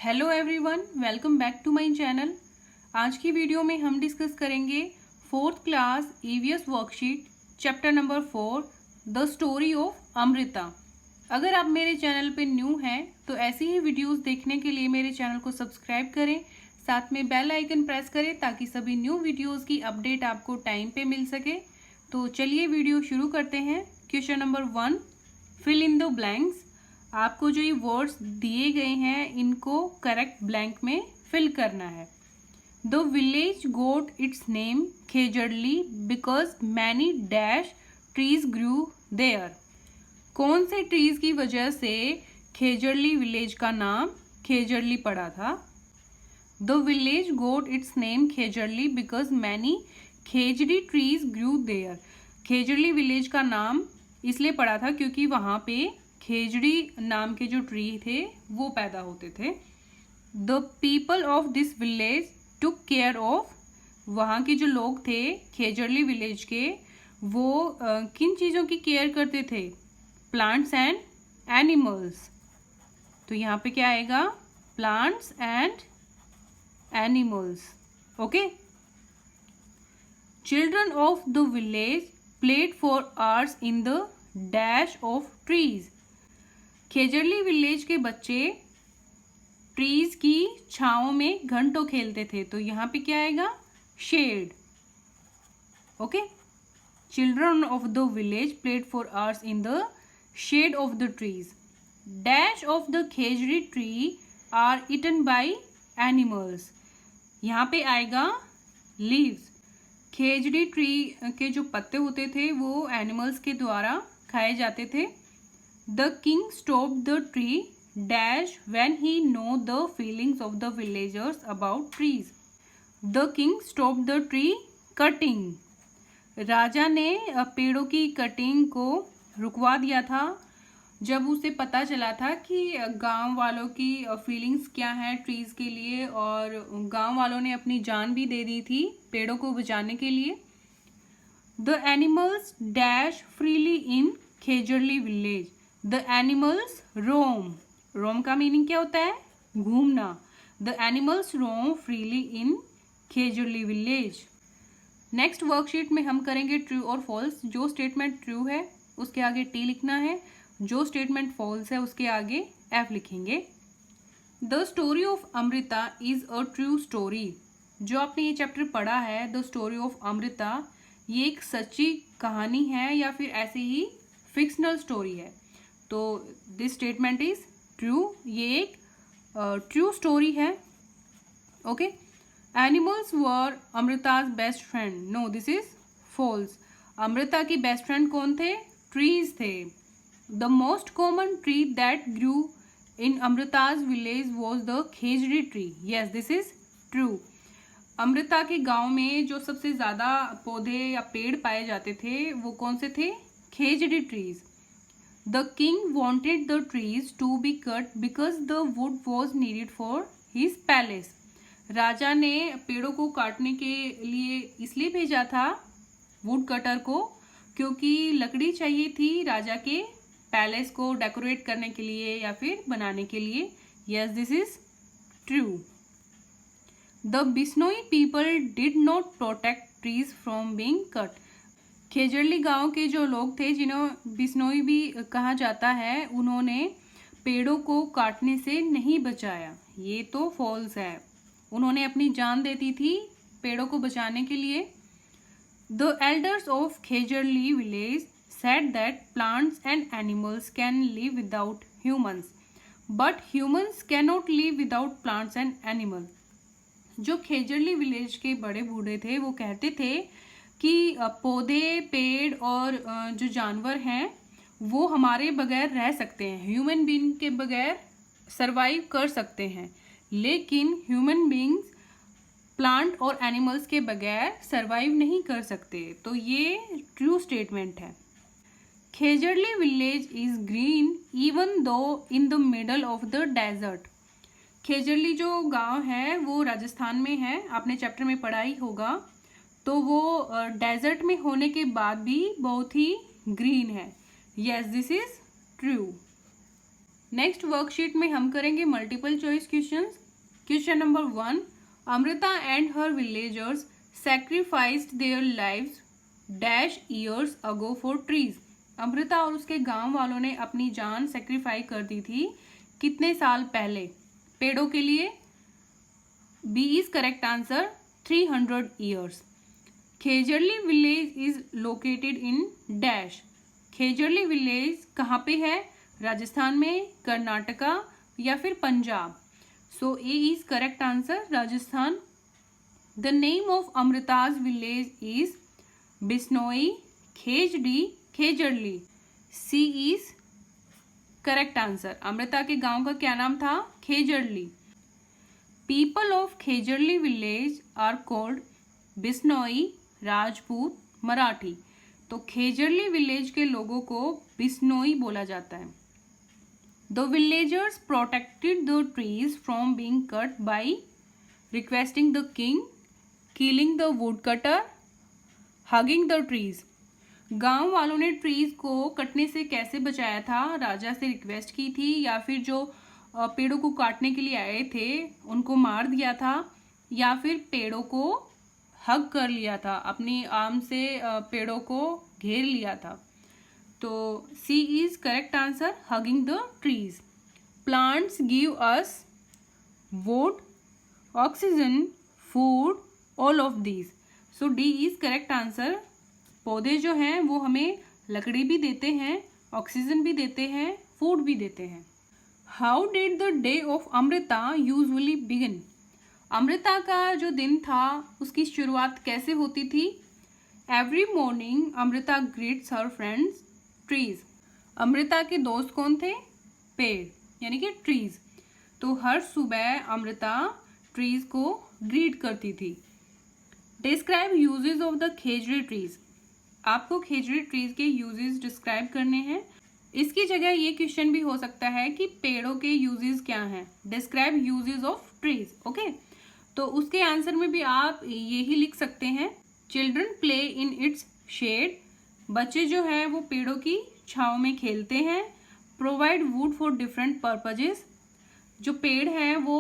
Hello everyone, welcome back to my channel. आज की video में हम डिस्कस करेंगे fourth class EVS worksheet chapter number 4 the story of Amrita. अगर आप मेरे चैनल पे न्यू हैं तो ऐसी ही वीडियोस देखने के लिए मेरे चैनल को सब्सक्राइब करें, साथ में बेल आइकन प्रेस करें ताकि सभी न्यू वीडियोस की अपडेट आपको टाइम पे मिल सके। तो चलिए वीडियो शुरू करते हैं। Question number 1, fill in the blanks. आपको जो ये वर्ड्स दिए गए हैं इनको करेक्ट ब्लैंक में फिल करना है। The village got its name Khejarli because many dash trees grew there. कौन से ट्रीज की वजह से खेजड़ली विलेज का नाम खेजड़ली पड़ा था? The village got its name Khejarli because many khejri trees grew there. Khejarli village का नाम इसलिए पड़ा था क्योंकि वहां पे खेजड़ी नाम के जो ट्री थे वो पैदा होते थे। The people of this village took care of. वहाँ के जो लोग थे खेजड़ली विलेज के, वो किन चीज़ों की केयर करते थे? Plants and animals. तो यहाँ पे क्या आएगा? Plants and animals. Okay. Children of the village played for hours in the dash of trees. Khejarli village के बच्चे ट्रीज की छांव में घंटों खेलते थे। तो यहाँ पे क्या आएगा? Shade. Okay. Children of the village played for hours in the shade of the trees. Dash of the khejri tree are eaten by animals. यहाँ पे आएगा लीव्स। खेजड़ी ट्री के जो पत्ते होते थे वो एनिमल्स के द्वारा खाए जाते थे। The king stopped the tree dash when he know the feelings of the villagers about trees. The king stopped the tree cutting. राजा ने पेड़ों की कटिंग को रुकवा दिया था जब उसे पता चला था कि गांव वालों की फीलिंग्स क्या हैं ट्रीज के लिए, और गांव वालों ने अपनी जान भी दे दी थी पेड़ों को बचाने के लिए। The animals dash freely in Khejarli village. The animals roam. Roam का मीनिंग क्या होता है? घूमना। The animals roam freely in Khejarli village. Next worksheet में हम करेंगे ट्रू और फॉल्स। जो स्टेटमेंट ट्रू है उसके आगे टी लिखना है, जो स्टेटमेंट फॉल्स है उसके आगे एफ लिखेंगे। The story of Amrita is a true story. जो आपने ये चैप्टर पढ़ा है द स्टोरी ऑफ अमृता, ये एक सच्ची कहानी है या फिर ऐसे ही फिक्शनल स्टोरी है। तो दिस स्टेटमेंट इज ट्रू। ये एक ट्रू स्टोरी है। Okay. Animals were Amrita's best friend. No, this is false. Amrita की बेस्ट फ्रेंड कौन थे? ट्रीज थे। The most common tree that grew in Amrita's village was the khejri tree. Yes, this is true. Amrita के गांव में जो सबसे ज्यादा पौधे या पेड़ पाए जाते थे वो कौन से थे? खेजड़ी trees. The king wanted the trees to be cut because the wood was needed for his palace. राजा ने पेड़ों को काटने के लिए इसलिए भेजा था वुड कटर को क्योंकि लकड़ी चाहिए थी राजा के पैलेस को डेकोरेट करने के लिए या फिर बनाने के लिए। Yes, this is true. The Bisnoi people did not protect trees from being cut. Khejarli गांव के जो लोग थे जिन्हें बिश्नोई भी कहा जाता है, उन्होंने पेड़ों को काटने से नहीं बचाया। ये तो फॉल्स है। उन्होंने अपनी जान देती थी पेड़ों को बचाने के लिए। The elders of Khejarli village said that plants and animals can live without humans but humans can not live without plants and animal. जो खेजड़ली विलेज के बड़े बूढ़े थे वो कहते थे कि पौधे, पेड़ और जो जानवर हैं वो हमारे बगैर रह सकते हैं, ह्यूमन बीइंग के बगैर सरवाइव कर सकते हैं, लेकिन ह्यूमन बीइंग्स प्लांट और एनिमल्स के बगैर सरवाइव नहीं कर सकते। तो ये ट्रू स्टेटमेंट है। Khejarli village is green even though in the middle of the desert. Khejarli जो गांव है वो राजस्थान में है, आपने चैप्टर में पढ़ा ही होगा। तो वो डेजर्ट में होने के बाद भी बहुत ही ग्रीन है। Yes, this is true. Next worksheet में हम करेंगे multiple choice questions. Question number 1, Amrita and her villagers sacrificed their lives dash years ago for trees. Amrita और उसके गांव वालों ने अपनी जान सेक्रीफाई कर दी थी कितने साल पहले पेड़ों के लिए। B is correct answer 300 years. Khejarli village is located in dash. Khejarli village कहाँ पे है? राजस्थान में, कर्नाटका या फिर Punjab. So A is correct answer Rajasthan. The name of Amrita's village is Bishnoi, Khejri, Khejarli. C is correct answer. Amrita के गांव का क्या नाम था? Khejarli. People of Khejarli village are called Bishnoi, Rajput, Marathi. तो खेजरली विलेज के लोगों को बिश्नोई बोला जाता है। The villagers protected the trees from being cut by requesting the king, killing the wood cutter, hugging the trees. गांव वालों ने ट्रीज को कटने से कैसे बचाया था? राजा से रिक्वेस्ट की थी या फिर जो पेड़ों को काटने के लिए आए थे उनको मार दिया था या फिर पेड़ों को हग कर लिया था, अपनी आर्म से पेड़ों को घेर लिया था। तो C is correct answer, hugging the trees. Plants give us wood, oxygen, food, all of these. So D is correct answer. पौधे जो हैं वो हमें लकड़ी भी देते हैं, ऑक्सीजन भी देते हैं, फूड भी देते हैं। How did the day of Amrita usually begin. Amrita का जो दिन था उसकी शुरुआत कैसे होती थी? एवरी मॉर्निंग अमृता ग्रीट्स हर फ्रेंड्स ट्रीज। अमृता के दोस्त कौन थे? पेड़, यानी कि ट्रीज। तो हर सुबह अमृता ट्रीज को ग्रीट करती थी। Describe uses of the khejri trees. आपको खेजड़ी ट्रीज के यूजेस डिस्क्राइब करने हैं। इसकी जगह ये क्वेश्चन भी हो सकता है कि पेड़ों के यूजेस क्या हैं। Describe uses of trees, okay. तो उसके आंसर में भी आप यही लिख सकते हैं, children play in its shade. बच्चे जो है वो पेड़ों की छांव में खेलते हैं। Provide would for different purposes. जो पेड़ हैं वो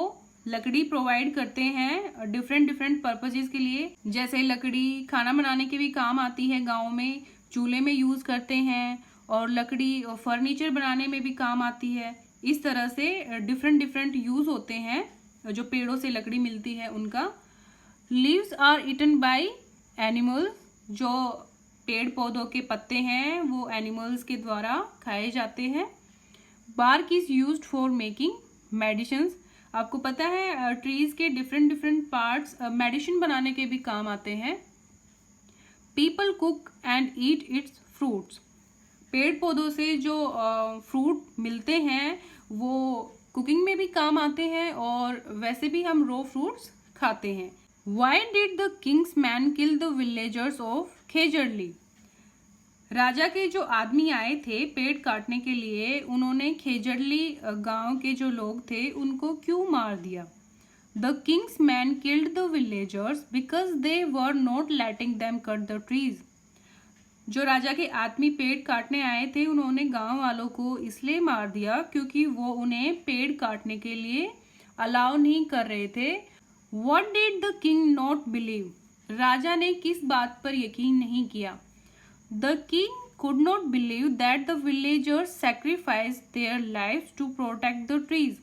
लकड़ी प्रोवाइड करते हैं डिफरेंट पर्पजेस के लिए, जैसे लकड़ी खाना बनाने के भी काम आती है, गाँव में चूल्हे में यूज करते हैं, और लकड़ी फर्नीचर बनाने में भी काम आती है। इस तरह से डिफरेंट यूज होते हैं जो पेड़ों से लकड़ी मिलती है उनका। Leaves are eaten by animals. जो पेड़ पौधों के पत्ते हैं वो एनिमल्स के द्वारा खाए जाते हैं। Bark is used for making medicines. आपको पता है ट्रीज के डिफरेंट पार्ट्स मेडिसिन बनाने के भी काम आते हैं। People cook and eat its fruits. पेड़ पौधों से जो फ्रूट मिलते हैं वो कुकिंग में भी काम आते हैं और वैसे भी हम रॉ फ्रूट्स खाते हैं। Why did the king's man kill the villagers of Khejarli. राजा के जो आदमी आए थे पेड़ काटने के लिए, उन्होंने खेजरली गांव के जो लोग थे उनको क्यों मार दिया? The king's man killed the villagers because they were not letting them cut the trees. जो राजा के आदमी पेड़ काटने आए थे उन्होंने गांव वालों को इसलिए मार दिया क्योंकि वो उन्हें पेड़ काटने के लिए अलाउ नहीं कर रहे थे। What did the king not believe? राजा ने किस बात पर यकीन नहीं किया? The king could not believe that the villagers sacrificed their lives to protect the trees.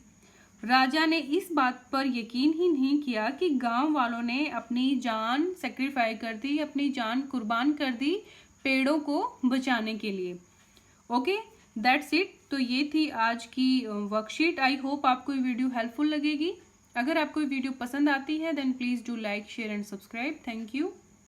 राजा ने इस बात पर यकीन ही नहीं किया कि गांव वालों ने अपनी जान सेक्रीफाई कर दी, अपनी जान कुर्बान कर दी पेड़ों को बचाने के लिए। Okay, that's it. तो ये थी आज की वर्कशीट। आई होप आपको ये वीडियो हेल्पफुल लगेगी। अगर आपको वीडियो पसंद आती है then please do like, share and subscribe. Thank you.